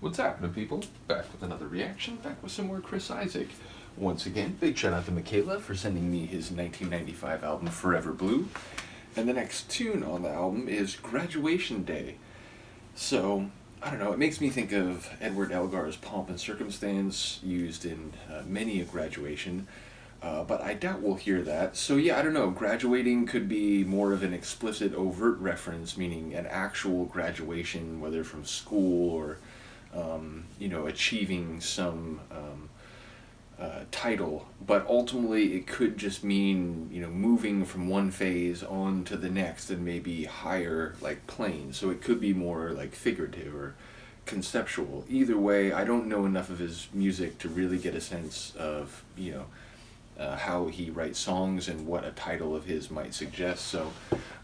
What's happening, people? Back with another reaction, back with some more Chris Isaak. Once again, big shout out to Michaela for sending me his 1995 album Forever Blue. And the next tune on the album is Graduation Day. So, I don't know, it makes me think of Edward Elgar's Pomp and Circumstance, used in many a graduation. But I doubt we'll hear that. So yeah, I don't know, graduating could be more of an explicit, overt reference, meaning an actual graduation, whether from school or achieving some title, but ultimately it could just mean, moving from one phase on to the next and maybe higher, like, plane. So it could be more, like, figurative or conceptual. Either way, I don't know enough of his music to really get a sense of, how he writes songs and what a title of his might suggest. So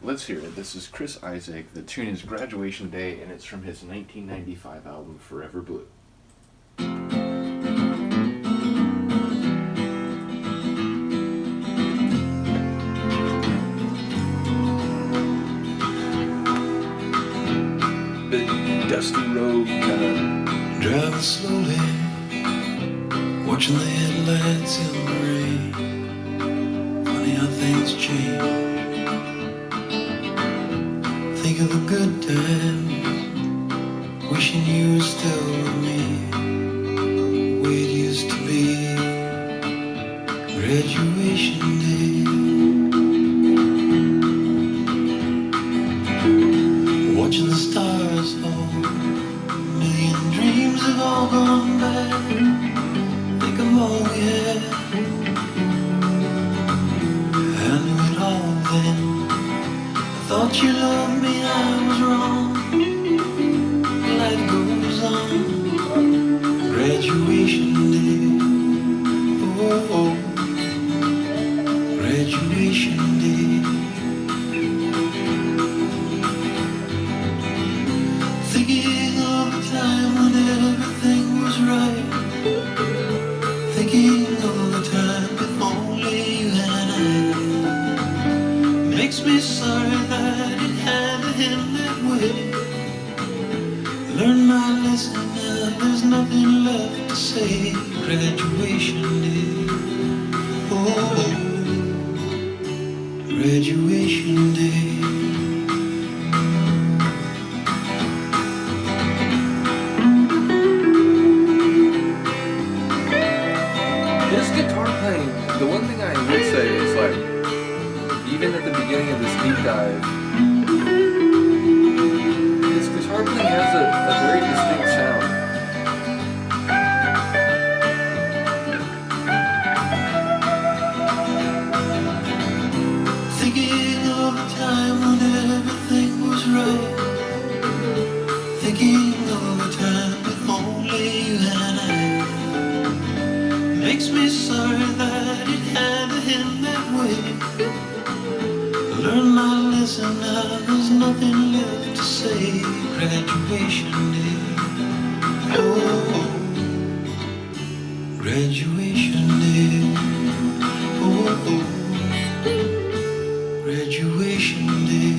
let's hear it. This is Chris Isaak. The tune is Graduation Day, and it's from his 1995 album Forever Blue. Big dusty road, kinda driving slowly, watching the headlights in the rain. Funny how things change. Think of the good times, wishing you were still with me. The way it used to be, graduation day. Watching the stars fall, a million dreams have all gone by. Think of all we had, I knew it all then. I thought you loved me, I was wrong. Life goes on, graduation day. Oh, oh, graduation day. Thinking of the time when everything was right. Thinking of the time if only you and I. Makes me sorry that it had to end that way. Learn my lesson now, there's nothing left to say. Graduation day. Oh, graduation day. His guitar playing, the one thing I would say is, like, even at the beginning of this deep dive, his guitar playing has a very distinct sound. Thinking of the time when everything was right. Thinking of the time if only you and I. Makes me sorry that it had to end that way. Learn my lesson now, there's nothing left to say. Graduation day. Oh, graduation day. Oh, graduation day.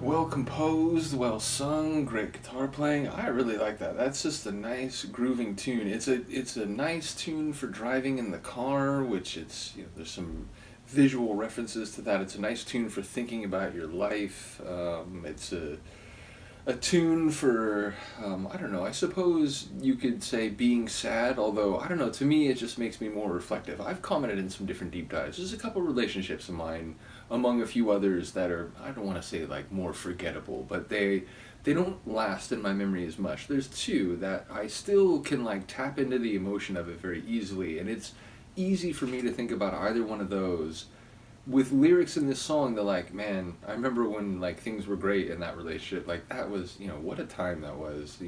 Well composed, well sung, great guitar playing. I really like that. That's just a nice grooving tune. It's a nice tune for driving in the car, which there's some visual references to that. It's a nice tune for thinking about your life. It's a tune for, I don't know, I suppose you could say being sad, although, I don't know, to me it just makes me more reflective. I've commented in some different deep dives. There's a couple relationships of mine, among a few others, that are, I don't want to say, like, more forgettable, but they don't last in my memory as much. There's two that I still can, like, tap into the emotion of it very easily, and it's easy for me to think about either one of those with lyrics in this song, they're like, man, I remember when like things were great in that relationship. Like that was, what a time that was.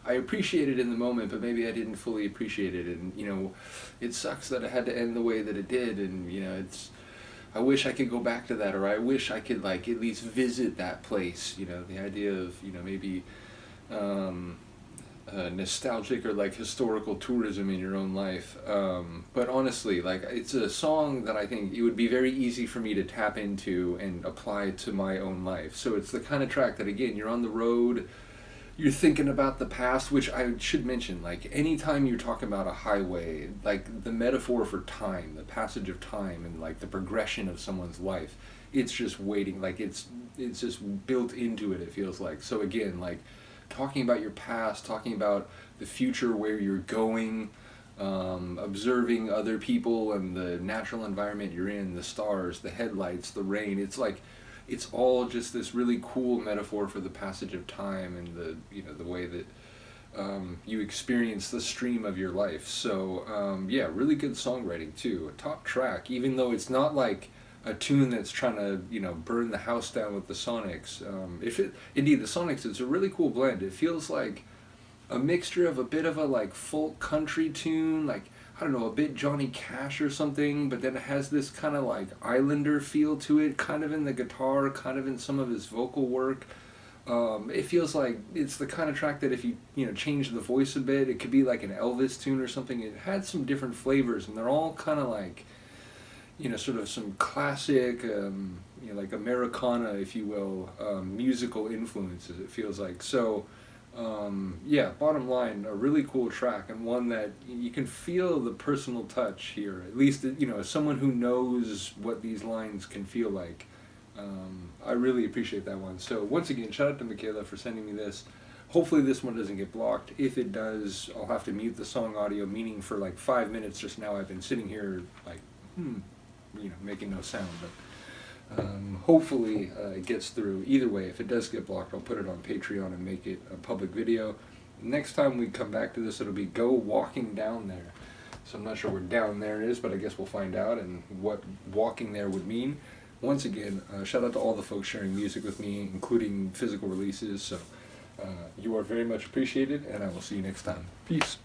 I appreciated it in the moment, but maybe I didn't fully appreciate it, and it sucks that it had to end the way that it did, and it's. I wish I could go back to that, or I wish I could like at least visit that place. The idea of maybe. Nostalgic or like historical tourism in your own life, but honestly, like it's a song that I think it would be very easy for me to tap into and apply to my own life. So it's the kind of track that, again, you're on the road, you're thinking about the past, which I should mention, like anytime you're talking about a highway, like the metaphor for time, the passage of time, and like the progression of someone's life, it's just waiting, like it's just built into it, it feels like. So again, like talking about your past, talking about the future, where you're going, observing other people and the natural environment you're in, the stars, the headlights, the rain. It's like, it's all just this really cool metaphor for the passage of time and the way that you experience the stream of your life. So yeah, really good songwriting too. A top track, even though it's not like a tune that's trying to burn the house down with the Sonics. Indeed, the Sonics, it's a really cool blend. It feels like a mixture of a bit of a like folk country tune, like I don't know, a bit Johnny Cash or something, but then it has this kind of like Islander feel to it, kind of in the guitar, kind of in some of his vocal work. It feels like it's the kind of track that if you change the voice a bit, it could be like an Elvis tune or something. It had some different flavors, and they're all kind of like sort of some classic, like Americana, if you will, musical influences, it feels like. So, yeah, bottom line, a really cool track, and one that you can feel the personal touch here, at least, as someone who knows what these lines can feel like. I really appreciate that one. So, once again, shout out to Michaela for sending me this. Hopefully this one doesn't get blocked. If it does, I'll have to mute the song audio, meaning for like 5 minutes just now I've been sitting here like, making no sound, but hopefully it gets through. Either way, if it does get blocked, I'll put it on Patreon and make it a public video. Next time we come back to this, it'll be Go Walking Down There. So I'm not sure where down there is, but I guess we'll find out and what walking there would mean. Once again, shout out to all the folks sharing music with me, including physical releases. So you are very much appreciated, and I will see you next time. Peace.